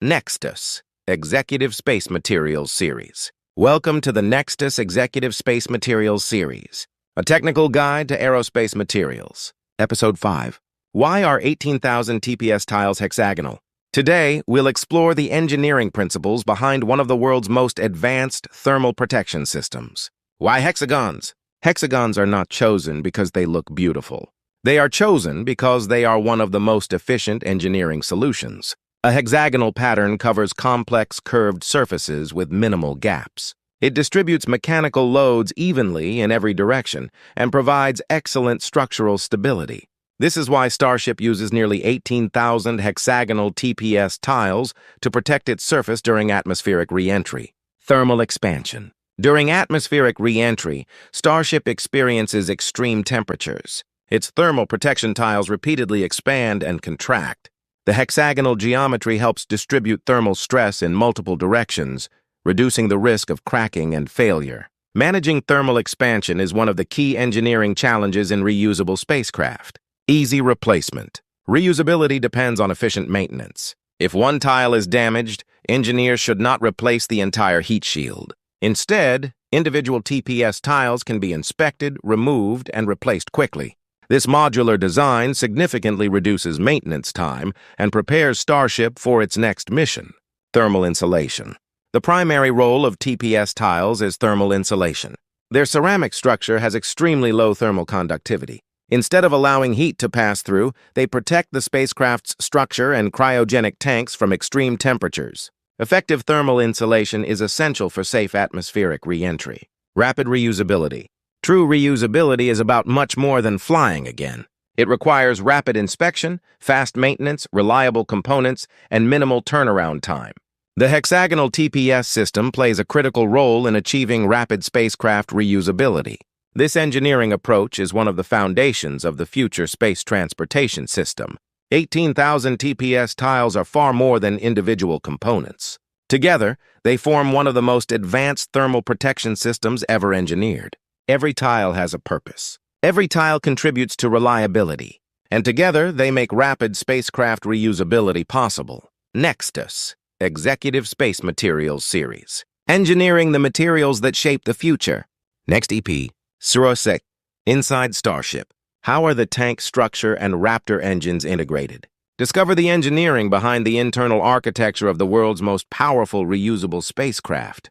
Nextus, Executive Space Materials Series. Welcome to the Nextus Executive Space Materials Series, a technical guide to aerospace materials. Episode 5. Why are 18,000 TPS tiles hexagonal? Today, we'll explore the engineering principles behind one of the world's most advanced thermal protection systems. Why hexagons? Hexagons are not chosen because they look beautiful. They are chosen because they are one of the most efficient engineering solutions. A hexagonal pattern covers complex curved surfaces with minimal gaps. It distributes mechanical loads evenly in every direction and provides excellent structural stability. This is why Starship uses nearly 18,000 hexagonal TPS tiles to protect its surface during atmospheric reentry. Thermal expansion. During atmospheric reentry, Starship experiences extreme temperatures. Its thermal protection tiles repeatedly expand and contract. The hexagonal geometry helps distribute thermal stress in multiple directions, reducing the risk of cracking and failure. Managing thermal expansion is one of the key engineering challenges in reusable spacecraft. Easy replacement. Reusability depends on efficient maintenance. If one tile is damaged, engineers should not replace the entire heat shield. Instead, individual TPS tiles can be inspected, removed, and replaced quickly. This modular design significantly reduces maintenance time and prepares Starship for its next mission. Thermal insulation. The primary role of TPS tiles is thermal insulation. Their ceramic structure has extremely low thermal conductivity. Instead of allowing heat to pass through, they protect the spacecraft's structure and cryogenic tanks from extreme temperatures. Effective thermal insulation is essential for safe atmospheric reentry. Rapid reusability. True reusability is about much more than flying again. It requires rapid inspection, fast maintenance, reliable components, and minimal turnaround time. The hexagonal TPS system plays a critical role in achieving rapid spacecraft reusability. This engineering approach is one of the foundations of the future space transportation system. 18,000 TPS tiles are far more than individual components. Together, they form one of the most advanced thermal protection systems ever engineered. Every tile has a purpose. Every tile contributes to reliability, and together they make rapid spacecraft reusability possible. Nextus, Executive Space Materials Series. Engineering the materials that shape the future. Next EP.06. Inside Starship. How are the tank structure and Raptor engines integrated? Discover the engineering behind the internal architecture of the world's most powerful reusable spacecraft.